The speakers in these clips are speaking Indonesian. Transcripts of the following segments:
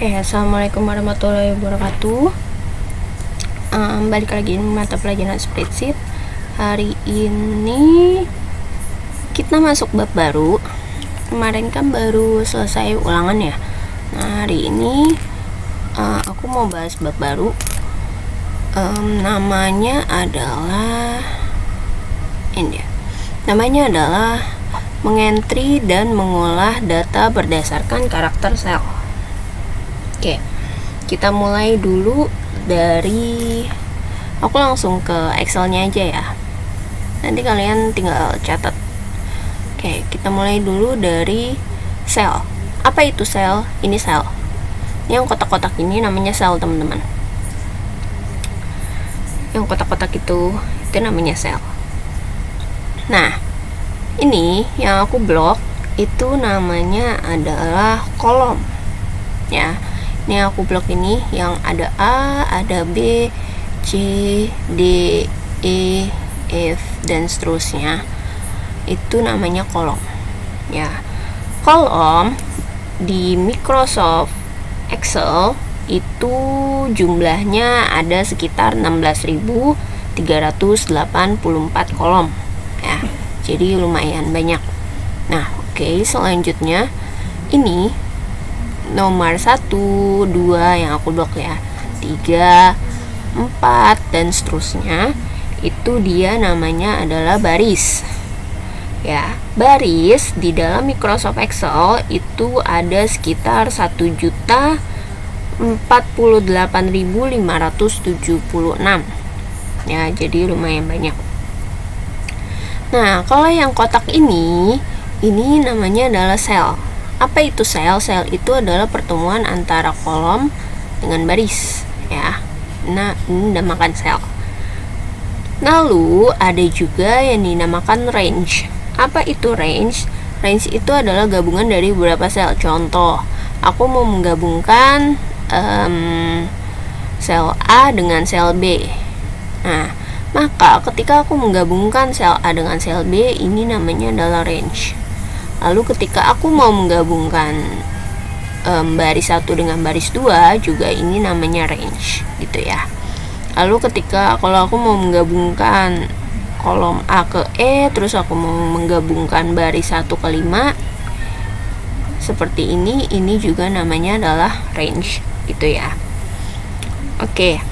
Assalamualaikum warahmatullahi wabarakatuh. Balik lagi di mata pelajaran spreadsheet. Hari ini kita masuk bab baru. Kemarin kan baru selesai ulangan ya. Nah, hari ini aku mau bahas bab baru. Namanya adalah mengentry dan mengolah data berdasarkan karakter sel. Oke, kita mulai dulu dari, aku langsung ke Excelnya aja ya, nanti kalian tinggal catat. Oke, kita mulai dulu dari sel. Apa itu sel? Ini sel. Ini yang kotak-kotak ini namanya sel, teman-teman. Yang kotak-kotak itu namanya sel. Nah, ini yang aku blok itu namanya adalah kolom ya. Ini aku blok ini yang ada A, ada B, C, D, E, F dan seterusnya. Itu namanya kolom. Ya. Kolom di Microsoft Excel itu jumlahnya ada sekitar 16.384 kolom. Ya. Jadi lumayan banyak. Nah, oke, selanjutnya ini nomor 1, 2 yang aku blok ya, 3, 4 dan seterusnya, itu dia namanya adalah baris ya. Baris di dalam Microsoft Excel itu ada sekitar 1.048.576 ya, jadi lumayan banyak. Nah, kalau yang kotak ini namanya adalah sel. Apa itu sel? Sel itu adalah pertemuan antara kolom dengan baris ya. Nah, ini dinamakan sel. Lalu ada juga yang dinamakan range. Apa itu range? Range itu adalah gabungan dari beberapa sel. Contoh, aku mau menggabungkan sel A dengan sel B. Nah, maka ketika aku menggabungkan sel A dengan sel B, ini namanya adalah range. Lalu ketika aku mau menggabungkan baris 1 dengan baris 2, juga ini namanya range gitu ya. Lalu kalau aku mau menggabungkan kolom A ke E, terus aku mau menggabungkan baris 1 ke 5 seperti ini juga namanya adalah range gitu ya. Oke.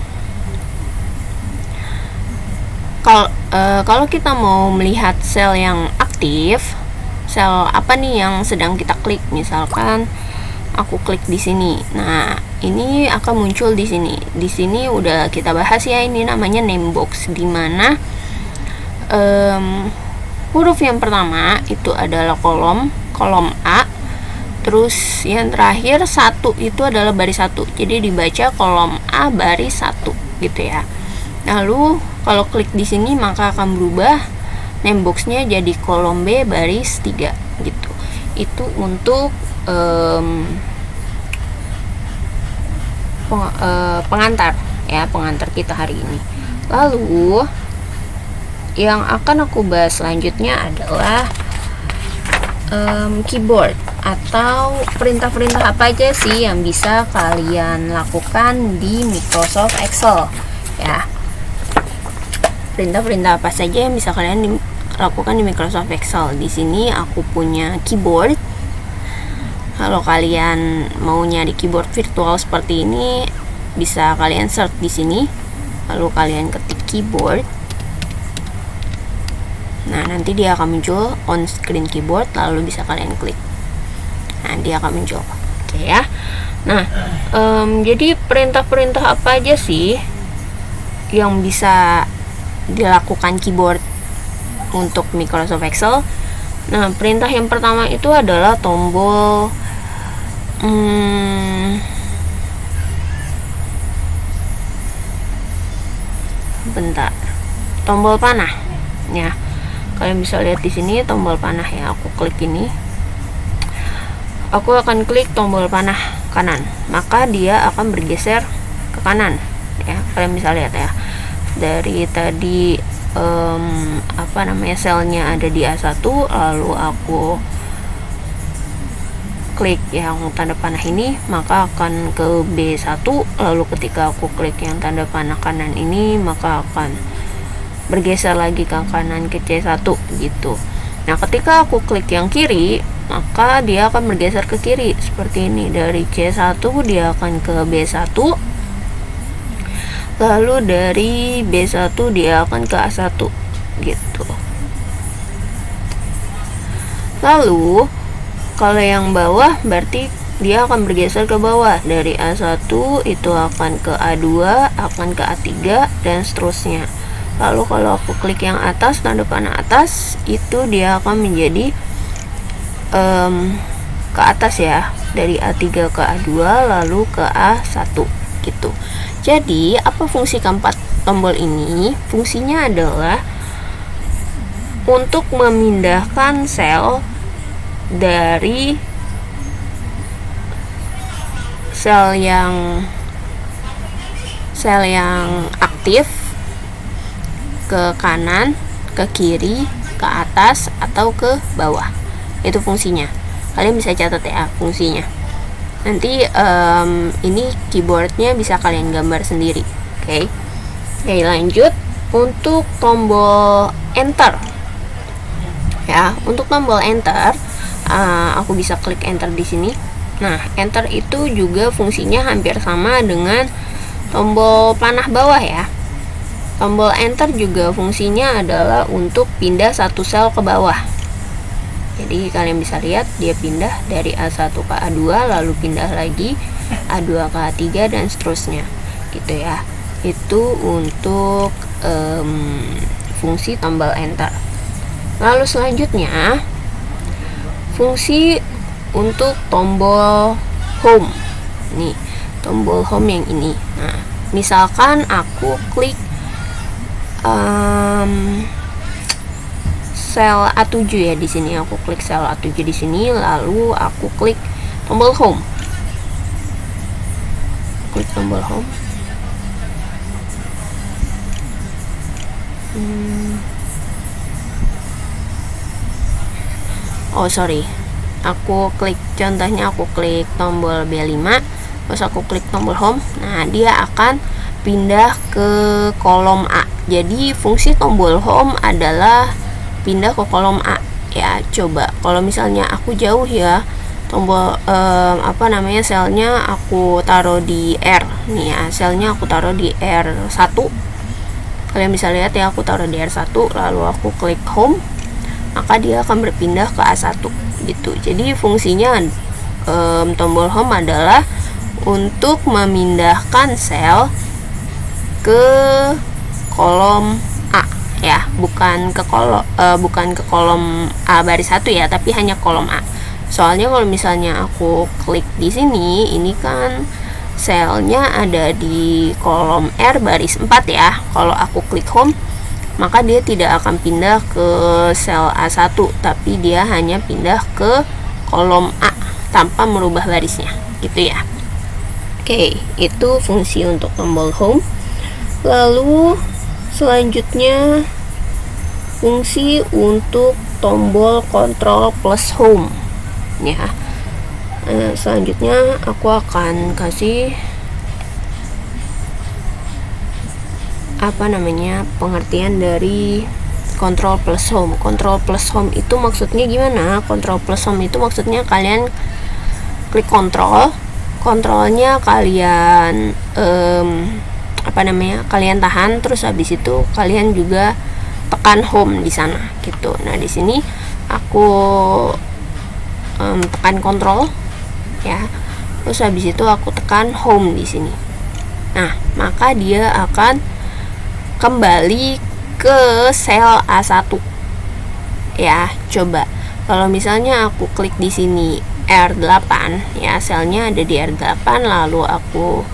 Kalau kita mau melihat sel yang aktif, sel apa nih yang sedang kita klik? Misalkan aku klik di sini. Nah, ini akan muncul di sini. Di sini udah kita bahas ya, ini namanya name box, di mana huruf yang pertama itu adalah kolom A. Terus yang terakhir 1 itu adalah baris 1. Jadi dibaca kolom A baris 1 gitu ya. Lalu kalau klik di sini maka akan berubah name box-nya jadi kolom B baris 3 gitu. Itu untuk pengantar ya, pengantar kita hari ini. Lalu yang akan aku bahas selanjutnya adalah keyboard atau perintah-perintah apa aja sih yang bisa kalian lakukan di Microsoft Excel ya. Perintah-perintah apa saja yang bisa kalian lakukan di Microsoft Excel. Di sini aku punya keyboard. Kalau kalian mau nyari keyboard virtual seperti ini, bisa kalian search di sini. Lalu kalian ketik keyboard. Nah, nanti dia akan muncul on screen keyboard, lalu bisa kalian klik. Nah, dia akan muncul. Oke ya. Nah, jadi perintah-perintah apa aja sih yang bisa dilakukan keyboard untuk Microsoft Excel? Nah, perintah yang pertama itu adalah tombol tombol panah ya. Kalian bisa lihat di sini tombol panah ya. Aku klik ini. Aku akan klik tombol panah kanan, maka dia akan bergeser ke kanan ya. Kalian bisa lihat ya. Dari tadi selnya ada di A1, lalu aku klik yang tanda panah ini, maka akan ke B1. Lalu ketika aku klik yang tanda panah kanan ini, maka akan bergeser lagi ke kanan ke C1 gitu. Nah, ketika aku klik yang kiri, maka dia akan bergeser ke kiri seperti ini. Dari C1 dia akan ke B1. Lalu dari B1 dia akan ke A1 gitu. Lalu kalau yang bawah berarti dia akan bergeser ke bawah. Dari A1 itu akan ke A2, akan ke A3 dan seterusnya. Lalu kalau aku klik yang atas, tanda panah atas, itu dia akan menjadi ke atas ya, dari A3 ke A2 lalu ke A1 gitu. Jadi apa fungsi keempat tombol ini? Fungsinya adalah untuk memindahkan sel dari sel yang aktif ke kanan, ke kiri, ke atas, atau ke bawah. Itu fungsinya. Kalian bisa catat ya fungsinya. Nanti ini keyboardnya bisa kalian gambar sendiri. Oke, lanjut untuk tombol enter. Ya, untuk tombol enter, aku bisa klik enter di sini. Nah, enter itu juga fungsinya hampir sama dengan tombol panah bawah ya. Tombol enter juga fungsinya adalah untuk pindah satu sel ke bawah. Jadi kalian bisa lihat dia pindah dari A1 ke A2, lalu pindah lagi A2 ke A3 dan seterusnya gitu ya. Itu untuk fungsi tombol enter. Lalu selanjutnya fungsi untuk tombol home. Nih, tombol home yang ini. Nah, misalkan aku klik sel A7 ya, di sini aku klik sel A7 di sini, lalu aku klik tombol home. Klik tombol home. Oh sorry, aku klik, contohnya aku klik tombol B5, terus aku klik tombol home. Nah, dia akan pindah ke kolom A. Jadi fungsi tombol home adalah pindah ke kolom A ya. Coba kalau misalnya aku jauh ya, tombol selnya aku taruh di R nih ya, selnya aku taruh di R1. Kalian bisa lihat ya, aku taruh di R1, lalu aku klik home, maka dia akan berpindah ke A1 gitu. Jadi fungsinya tombol home adalah untuk memindahkan sel ke kolom A ya, bukan ke kolom A baris 1 ya, tapi hanya kolom A. Soalnya kalau misalnya aku klik di sini, ini kan selnya ada di kolom R baris 4 ya. Kalau aku klik home, maka dia tidak akan pindah ke sel A1, tapi dia hanya pindah ke kolom A tanpa merubah barisnya gitu ya. Oke, itu fungsi untuk tombol home. Lalu selanjutnya fungsi untuk tombol control plus home ya. Selanjutnya aku akan kasih pengertian dari control plus home. Control plus home itu maksudnya gimana? Control plus home itu maksudnya kalian klik kontrolnya kalian kalian tahan, terus habis itu kalian juga tekan home di sana gitu. Nah, di sini aku tekan kontrol ya, terus habis itu aku tekan home di sini. Nah, maka dia akan kembali ke sel A1 ya. Coba kalau misalnya aku klik di sini R8 ya, selnya ada di R8, lalu aku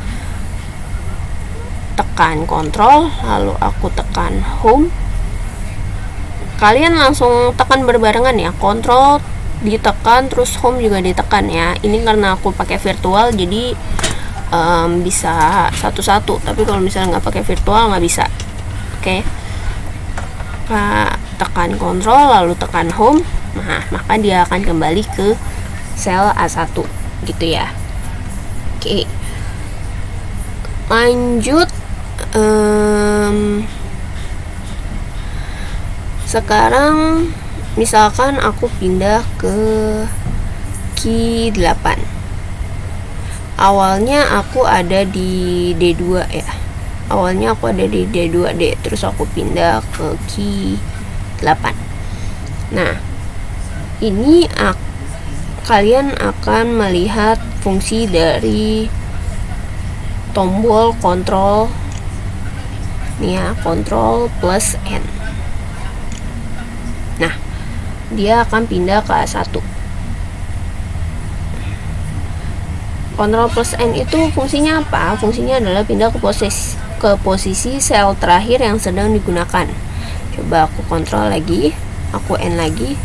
tekan kontrol, lalu aku tekan home, kalian langsung tekan berbarengan ya, kontrol ditekan terus home juga ditekan ya. Ini karena aku pakai virtual, jadi bisa satu-satu, tapi kalau misalnya nggak pakai virtual nggak bisa. Oke, tekan kontrol lalu tekan home, nah maka dia akan kembali ke sel A1 gitu ya. Oke, lanjut. Sekarang misalkan aku pindah ke key 8. Awalnya aku ada di D2 ya. Awalnya aku ada di D2D, terus aku pindah ke key 8. Nah, ini kalian akan melihat fungsi dari tombol kontrol nih ya, kontrol plus N. Nah, dia akan pindah ke A1. Kontrol plus N itu fungsinya apa? Fungsinya adalah pindah ke posisi sel terakhir yang sedang digunakan. Coba aku kontrol lagi, aku N lagi.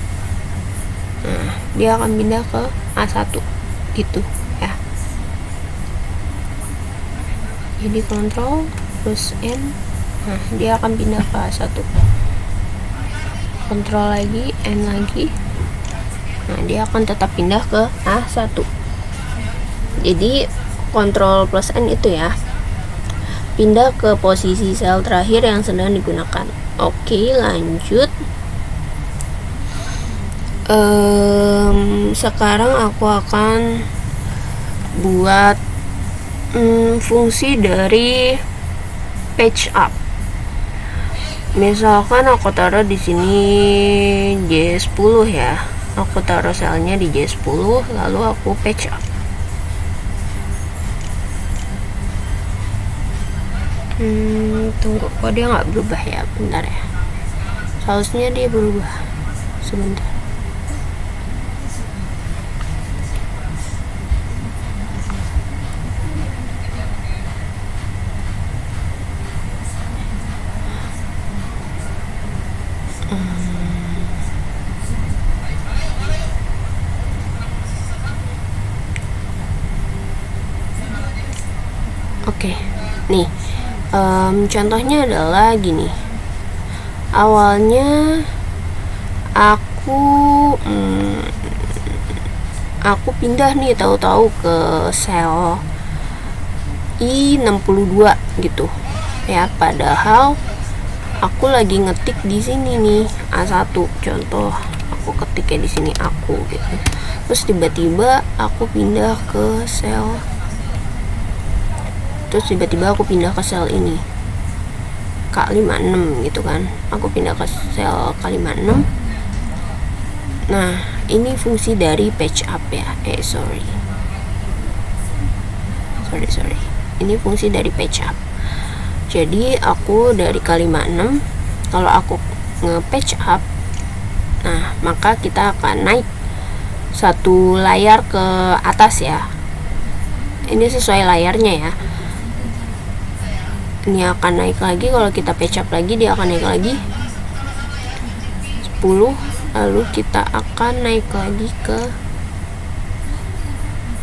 Nah, dia akan pindah ke A1 gitu ya. Jadi kontrol plus N, nah dia akan pindah ke A1. Kontrol lagi, N lagi, nah dia akan tetap pindah ke A1. Jadi kontrol plus N itu ya, pindah ke posisi sel terakhir yang sedang digunakan. Oke, lanjut. Sekarang aku akan buat fungsi dari patch up. Misalkan aku taruh di sini J10 ya. Aku taruh selnya di J10, lalu aku patch up. Tunggu, kok dia nggak berubah ya? Bentar ya. Seharusnya dia berubah. Sebentar. Oke, nih contohnya adalah gini. Awalnya aku pindah nih, tahu-tahu ke sel I62 gitu ya, padahal aku lagi ngetik di sini nih A1. Contoh, aku ketiknya di sini aku gitu. Terus tiba-tiba aku pindah ke sel ini K56 gitu kan. Aku pindah ke sel K56. Nah, ini fungsi dari patch up ya. Sorry. Ini fungsi dari patch up. Jadi aku dari K56, kalau aku nge-patch up, nah maka kita akan naik satu layar ke atas ya. Ini sesuai layarnya ya. Ini akan naik lagi, kalau kita patch up lagi dia akan naik lagi 10, lalu kita akan naik lagi ke,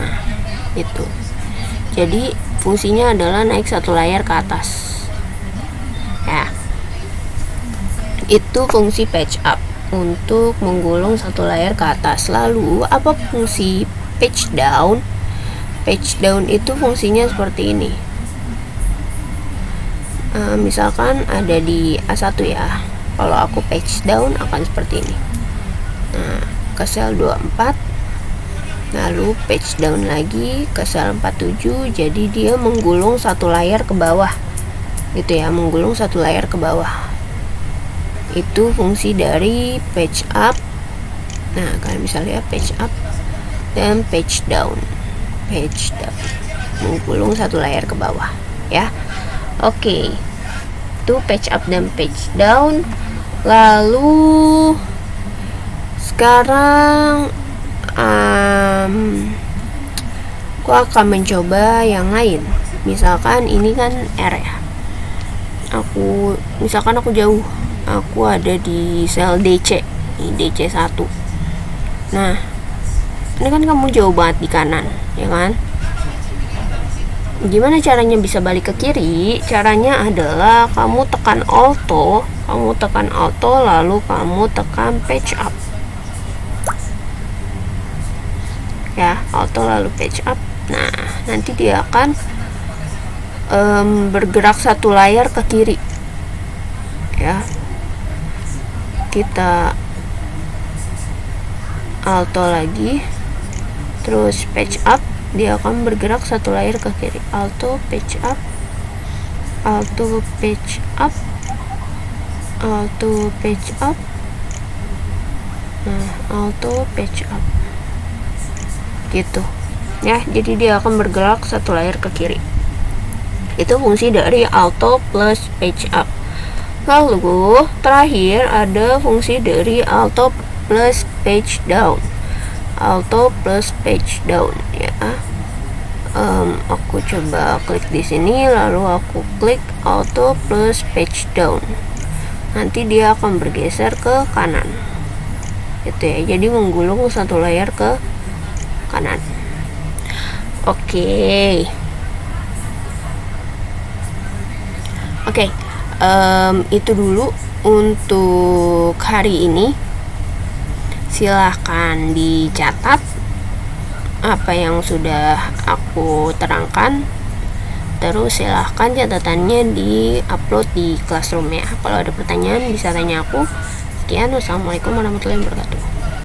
nah itu. Jadi fungsinya adalah naik satu layar ke atas ya. Itu fungsi patch up, untuk menggulung satu layar ke atas. Lalu apa fungsi patch down? Patch down itu fungsinya seperti ini. Misalkan ada di A1 ya, kalau aku patch down akan seperti ini. Nah, ke sel 24, lalu patch down lagi ke sel 47, jadi dia menggulung satu layar ke bawah gitu ya, menggulung satu layar ke bawah. Itu fungsi dari patch up. Nah, kalian bisa lihat patch up dan patch down, menggulung satu layar ke bawah ya. Oke, itu patch up dan patch down. Lalu sekarang aku akan mencoba yang lain. Misalkan ini kan R ya. Misalkan aku jauh, aku ada di sel DC, DC1. Nah, ini kan kamu jauh banget di kanan, ya kan? Gimana caranya bisa balik ke kiri? Caranya adalah kamu tekan Alt, lalu kamu tekan patch up. ya, auto lalu page up. Nah, nanti dia akan bergerak satu layar ke kiri ya. Kita auto lagi, terus page up, dia akan bergerak satu layar ke kiri. Auto page up, auto page up, auto page up. Nah, auto page up gitu ya. Jadi dia akan bergerak satu layar ke kiri. Itu fungsi dari auto plus page up. Lalu terakhir ada fungsi dari auto plus page down. Auto plus page down ya. Aku coba klik di sini, lalu aku klik auto plus page down. Nanti dia akan bergeser ke kanan gitu ya, jadi menggulung satu layar ke kanan. Oke. Itu dulu untuk hari ini. Silahkan dicatat apa yang sudah aku terangkan, terus silahkan catatannya di upload di Classroom ya. Kalau ada pertanyaan bisa tanya aku. Sekian, wassalamualaikum warahmatullahi wabarakatuh.